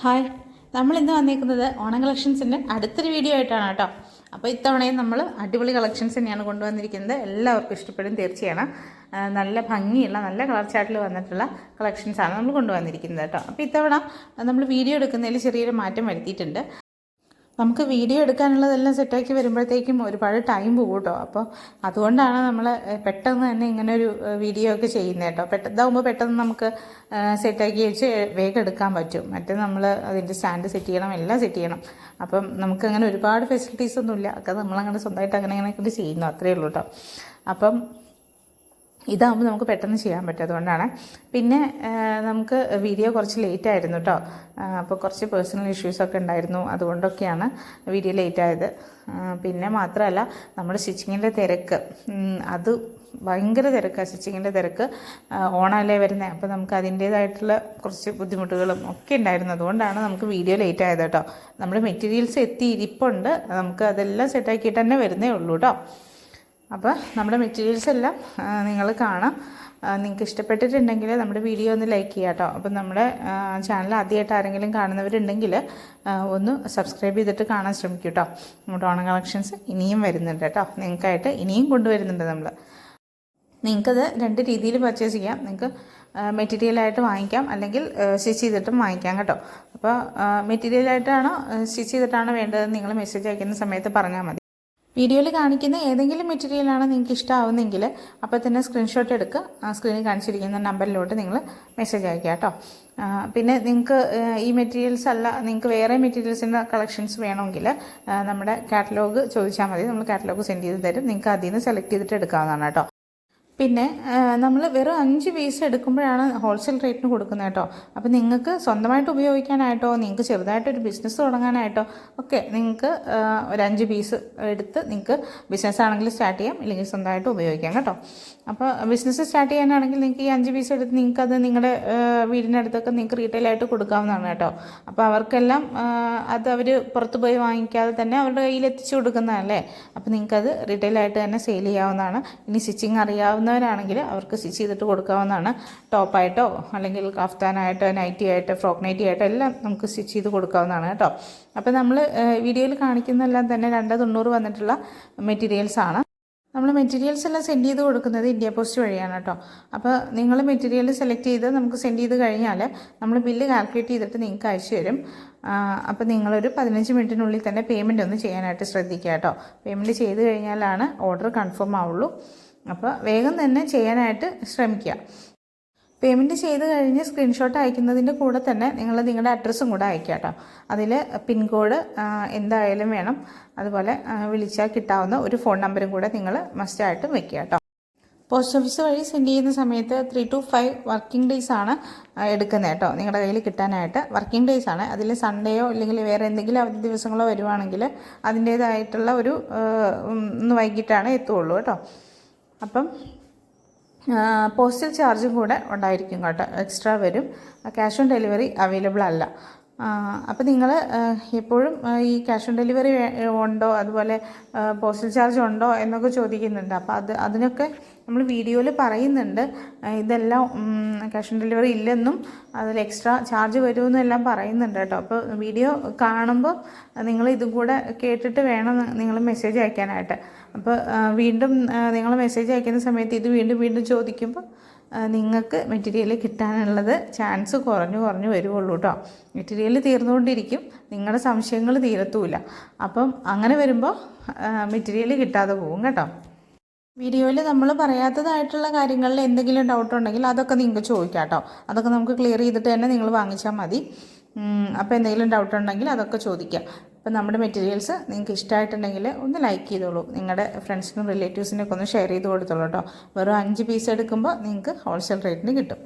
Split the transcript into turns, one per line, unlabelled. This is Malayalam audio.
ഹായ്, നമ്മളിന്ന് വന്നിരിക്കുന്നത് ഓണം കളക്ഷൻസിൻ്റെ അടുത്തൊരു വീഡിയോ ആയിട്ടാണ് കേട്ടോ. അപ്പോൾ ഇത്തവണയും നമ്മൾ അടിപൊളി കളക്ഷൻസ് തന്നെയാണ് കൊണ്ടുവന്നിരിക്കുന്നത്. എല്ലാവർക്കും ഇഷ്ടപ്പെടും തീർച്ചയാണ്. നല്ല ഭംഗിയുള്ള നല്ല കളർ ചാർട്ടിൽ വന്നിട്ടുള്ള കളക്ഷൻസാണ് നമ്മൾ കൊണ്ടുവന്നിരിക്കുന്നത് കേട്ടോ. അപ്പോൾ ഇത്തവണ നമ്മൾ വീഡിയോ എടുക്കുന്നതിൽ ചെറിയൊരു മാറ്റം വരുത്തിയിട്ടുണ്ട്. നമുക്ക് വീഡിയോ എടുക്കാനുള്ളതെല്ലാം സെറ്റാക്കി വരുമ്പോഴത്തേക്കും ഒരുപാട് ടൈം പോകും കേട്ടോ. അപ്പോൾ അതുകൊണ്ടാണ് നമ്മൾ പെട്ടെന്ന് തന്നെ ഇങ്ങനെ ഒരു വീഡിയോ ഒക്കെ ചെയ്യുന്നത് കേട്ടോ. ഇതാകുമ്പോൾ പെട്ടെന്ന് നമുക്ക് സെറ്റാക്കി വെച്ച് വേഗം എടുക്കാൻ പറ്റും. മറ്റേ നമ്മൾ അതിൻ്റെ സ്റ്റാൻഡ് സെറ്റ് ചെയ്യണം, എല്ലാം സെറ്റ് ചെയ്യണം. അപ്പം നമുക്കങ്ങനെ ഒരുപാട് ഫെസിലിറ്റീസ് ഒന്നുമില്ല. ഒക്കെ നമ്മളങ്ങനെ സ്വന്തമായിട്ട് അങ്ങനെ കൊണ്ട് ചെയ്യുന്നു, അത്രയേ ഉള്ളൂ കേട്ടോ. അപ്പം ഇതാകുമ്പോൾ നമുക്ക് പെട്ടെന്ന് ചെയ്യാൻ പറ്റും, അതുകൊണ്ടാണ്. പിന്നെ നമുക്ക് വീഡിയോ കുറച്ച് ലേറ്റ് ആയിരുന്നു കേട്ടോ. അപ്പോൾ കുറച്ച് പേഴ്സണൽ ഇഷ്യൂസൊക്കെ ഉണ്ടായിരുന്നു, അതുകൊണ്ടൊക്കെയാണ് വീഡിയോ ലേറ്റ് ആയത്. പിന്നെ മാത്രമല്ല, നമ്മുടെ സ്റ്റിച്ചിങ്ങിൻ്റെ തിരക്ക്, അത് ഭയങ്കര തിരക്കാണ്. സ്റ്റിച്ചിങ്ങിൻ്റെ തിരക്ക് ഓണമല്ലേ വരുന്നത്. അപ്പോൾ നമുക്ക് അതിൻ്റേതായിട്ടുള്ള കുറച്ച് ബുദ്ധിമുട്ടുകളും ഒക്കെ ഉണ്ടായിരുന്നു, അതുകൊണ്ടാണ് നമുക്ക് വീഡിയോ ലേറ്റ് ആയത് കേട്ടോ. നമ്മുടെ മെറ്റീരിയൽസ് ഇരിപ്പുണ്ട്, നമുക്ക് അതെല്ലാം സെറ്റാക്കിയിട്ട് തന്നെ വരുന്നേ ഉള്ളൂ കേട്ടോ. അപ്പോൾ നമ്മുടെ മെറ്റീരിയൽസ് എല്ലാം നിങ്ങൾ കാണാം. നിങ്ങൾക്ക് ഇഷ്ടപ്പെട്ടിട്ടുണ്ടെങ്കിൽ നമ്മുടെ വീഡിയോ ഒന്ന് ലൈക്ക് ചെയ്യുക കേട്ടോ. അപ്പം നമ്മുടെ ചാനൽ ആദ്യമായിട്ട് ആരെങ്കിലും കാണുന്നവരുണ്ടെങ്കിൽ ഒന്ന് സബ്സ്ക്രൈബ് ചെയ്തിട്ട് കാണാൻ ശ്രമിക്കും കേട്ടോ. നമ്മുടെ ഓണം കളക്ഷൻസ് ഇനിയും വരുന്നുണ്ട് കേട്ടോ. നിങ്ങൾക്കായിട്ട് ഇനിയും കൊണ്ടുവരുന്നുണ്ട് നമ്മൾ. നിങ്ങൾക്കത് രണ്ട് രീതിയിൽ പർച്ചേസ് ചെയ്യാം. നിങ്ങൾക്ക് മെറ്റീരിയലായിട്ട് വാങ്ങിക്കാം, അല്ലെങ്കിൽ സ്റ്റിച്ച് ചെയ്തിട്ടും വാങ്ങിക്കാം കേട്ടോ. അപ്പോൾ മെറ്റീരിയലായിട്ടാണോ സ്റ്റിച്ച് ചെയ്തിട്ടാണോ വേണ്ടതെന്ന് നിങ്ങൾ മെസ്സേജ് അയക്കുന്ന സമയത്ത് പറഞ്ഞാൽ മതി. വീഡിയോയിൽ കാണിക്കുന്ന ഏതെങ്കിലും മെറ്റീരിയലാണ് നിങ്ങൾക്ക് ഇഷ്ടമാവുന്നെങ്കിൽ അപ്പോൾ തന്നെ സ്ക്രീൻഷോട്ട് എടുക്കുക. സ്ക്രീനിൽ കാണിച്ചിരിക്കുന്ന നമ്പറിലോട്ട് നിങ്ങൾ മെസ്സേജ് അയക്കുക കേട്ടോ. പിന്നെ നിങ്ങൾക്ക് ഈ മെറ്റീരിയൽസ് അല്ല, നിങ്ങൾക്ക് വേറെ മെറ്റീരിയൽസിൻ്റെ കളക്ഷൻസ് വേണമെങ്കിൽ നമ്മുടെ കാറ്റലോഗ് ചോദിച്ചാൽ മതി. നമ്മൾ കാറ്റലോഗ് സെൻഡ് ചെയ്ത് തരും. നിങ്ങൾക്ക് അതിൽ നിന്ന് സെലക്ട് ചെയ്തിട്ട് എടുക്കാവുന്നതാണ് കേട്ടോ. പിന്നെ നമ്മൾ വെറും 5 പീസ് എടുക്കുമ്പോഴാണ് ഹോൾസെയിൽ റേറ്റിന് കൊടുക്കുന്നത് കേട്ടോ. അപ്പോൾ നിങ്ങൾക്ക് സ്വന്തമായിട്ട് ഉപയോഗിക്കാനായിട്ടോ, നിങ്ങൾക്ക് ചെറുതായിട്ടൊരു ബിസിനസ് തുടങ്ങാനായിട്ടോ ഒക്കെ നിങ്ങൾക്ക് ഒരു 5 പീസ് എടുത്ത് നിങ്ങൾക്ക് ബിസിനസ് ആണെങ്കിൽ സ്റ്റാർട്ട് ചെയ്യാം, ഇല്ലെങ്കിൽ സ്വന്തമായിട്ട് ഉപയോഗിക്കാം കേട്ടോ. അപ്പോൾ ബിസിനസ് സ്റ്റാർട്ട് ചെയ്യാനാണെങ്കിൽ നിങ്ങൾക്ക് ഈ 5 പീസ് എടുത്ത് നിങ്ങൾക്കത് നിങ്ങളുടെ വീടിൻ്റെ അടുത്തൊക്കെ നിങ്ങൾക്ക് റീറ്റെയിലായിട്ട് കൊടുക്കാവുന്നതാണ് കേട്ടോ. അപ്പോൾ അവർക്കെല്ലാം അത് അവർ പുറത്ത് പോയി വാങ്ങിക്കാതെ തന്നെ അവരുടെ കയ്യിൽ എത്തിച്ചു കൊടുക്കുന്നതല്ലേ. അപ്പോൾ നിങ്ങൾക്കത് റീറ്റെയിലായിട്ട് തന്നെ സെയിൽ ചെയ്യാവുന്നതാണ്. ഇനി സ്റ്റിച്ചിങ് അറിയാവുന്നവരാണെങ്കിൽ അവർക്ക് സ്റ്റിച്ച് ചെയ്തിട്ട് കൊടുക്കാവുന്നതാണ്. ടോപ്പായിട്ടോ അല്ലെങ്കിൽ കഫ്താനായിട്ടോ നൈറ്റി ആയിട്ടോ ഫ്രോക്ക് നൈറ്റി ആയിട്ടോ എല്ലാം നമുക്ക് സ്റ്റിച്ച് ചെയ്ത് കൊടുക്കാവുന്നതാണ് കേട്ടോ. അപ്പോൾ നമ്മൾ വീഡിയോയിൽ കാണിക്കുന്നതെല്ലാം തന്നെ 290 വന്നിട്ടുള്ള മെറ്റീരിയൽസാണ്. നമ്മൾ മെറ്റീരിയൽസ് എല്ലാം സെൻഡ് ചെയ്ത് കൊടുക്കുന്നത് ഇന്ത്യ പോസ്റ്റ് വഴിയാണ് കേട്ടോ. അപ്പോൾ നിങ്ങൾ മെറ്റീരിയൽ സെലക്ട് ചെയ്ത് നമുക്ക് സെൻഡ് ചെയ്ത് കഴിഞ്ഞാൽ നമ്മൾ ബില്ല് കാൽക്കുലേറ്റ് ചെയ്തിട്ട് നിങ്ങൾക്ക് അയച്ചു തരും. അപ്പോൾ നിങ്ങളൊരു 15 മിനിറ്റിനുള്ളിൽ തന്നെ പേയ്മെൻറ്റ് ഒന്ന് ചെയ്യാനായിട്ട് ശ്രദ്ധിക്കുക കേട്ടോ. പേയ്മെൻറ്റ് ചെയ്ത് കഴിഞ്ഞാലാണ് ഓർഡർ കൺഫേം ആവുള്ളൂ. അപ്പോൾ വേഗം തന്നെ ചെയ്യാനായിട്ട് ശ്രമിക്കുക. പേയ്മെൻറ്റ് ചെയ്ത് കഴിഞ്ഞ് സ്ക്രീൻഷോട്ട് അയക്കുന്നതിൻ്റെ കൂടെ തന്നെ നിങ്ങൾ നിങ്ങളുടെ അഡ്രസ്സും കൂടെ അയക്കുക കേട്ടോ. അതിൽ പിൻകോഡ് എന്തായാലും വേണം. അതുപോലെ വിളിച്ചാൽ കിട്ടാവുന്ന ഒരു ഫോൺ നമ്പറും കൂടെ നിങ്ങൾ മസ്റ്റായിട്ടും വെക്കുക കേട്ടോ. പോസ്റ്റ് ഓഫീസ് വഴി സെൻഡ് ചെയ്യുന്ന സമയത്ത് 3 to 5 വർക്കിംഗ് ഡേയ്സ് ആണ് എടുക്കുന്നത് കേട്ടോ. നിങ്ങളുടെ കയ്യിൽ കിട്ടാനായിട്ട് വർക്കിംഗ് ഡേയ്സ് ആണ്. അതിൽ സൺഡേയോ അല്ലെങ്കിൽ വേറെ എന്തെങ്കിലും അവധി ദിവസങ്ങളോ വരുവാണെങ്കിൽ അതിൻ്റേതായിട്ടുള്ള ഒരു ഒന്ന് വൈകിട്ടാണ് എത്തുകയുള്ളൂ കേട്ടോ. അപ്പം പോസ്റ്റൽ ചാർജും കൂടെ ഉണ്ടായിരിക്കും കേട്ടോ, എക്സ്ട്രാ വരും. ക്യാഷ് ഓൺ ഡെലിവറി അവൈലബിൾ അല്ല. അപ്പോൾ നിങ്ങൾ എപ്പോഴും ഈ ക്യാഷ് ഓൺ ഡെലിവറി ഉണ്ടോ, അതുപോലെ പോസ്റ്റൽ ചാർജ് ഉണ്ടോ എന്നൊക്കെ ചോദിക്കുന്നുണ്ട്. അപ്പോൾ അതിനൊക്കെ നമ്മൾ വീഡിയോയിൽ പറയുന്നുണ്ട്. ഇതെല്ലാം ക്യാഷ് ഓൺ ഡെലിവറി ഇല്ലെന്നും അതിൽ എക്സ്ട്രാ ചാർജ് വരുമെന്നും എല്ലാം പറയുന്നുണ്ട് കേട്ടോ. അപ്പോൾ വീഡിയോ കാണുമ്പോൾ നിങ്ങൾ ഇതും കൂടെ കേട്ടിട്ട് വേണം നിങ്ങൾ മെസ്സേജ് അയക്കാനായിട്ട്. അപ്പോൾ വീണ്ടും നിങ്ങൾ മെസ്സേജ് അയക്കുന്ന സമയത്ത് ഇത് വീണ്ടും ചോദിക്കുമ്പോൾ നിങ്ങൾക്ക് മെറ്റീരിയൽ കിട്ടാനുള്ളത് ചാൻസ് കുറഞ്ഞു വരുവുള്ളൂ കേട്ടോ. മെറ്റീരിയൽ തീർന്നുകൊണ്ടിരിക്കും, നിങ്ങളുടെ സംശയങ്ങൾ തീരത്തുമില്ല. അപ്പം അങ്ങനെ വരുമ്പോൾ മെറ്റീരിയൽ കിട്ടാതെ പോകും കേട്ടോ. വീഡിയോയിൽ നമ്മൾ പറയാത്തതായിട്ടുള്ള കാര്യങ്ങളിൽ എന്തെങ്കിലും ഡൗട്ട് ഉണ്ടെങ്കിൽ അതൊക്കെ നിങ്ങൾക്ക് ചോദിക്കാം കേട്ടോ. അതൊക്കെ നമുക്ക് ക്ലിയർ ചെയ്തിട്ട് തന്നെ നിങ്ങൾ വാങ്ങിച്ചാൽ മതി. അപ്പോൾ എന്തെങ്കിലും ഡൗട്ട് ഉണ്ടെങ്കിൽ അതൊക്കെ ചോദിക്കാം. അപ്പോൾ നമ്മുടെ മെറ്റീരിയൽസ് നിങ്ങൾക്ക് ഇഷ്ടമായിട്ടുണ്ടെങ്കിൽ ഒന്ന് ലൈക്ക് ചെയ്തോളൂ. നിങ്ങളുടെ ഫ്രണ്ട്സിനും റിലേറ്റീവ്സിനൊക്കെ ഒന്ന് ഷെയർ ചെയ്ത് കൊടുത്തോളൂ കേട്ടോ. വെറും 5 പീസ് എടുക്കുമ്പോൾ നിങ്ങൾക്ക് ഹോൾസെയിൽ റേറ്റിന് കിട്ടും.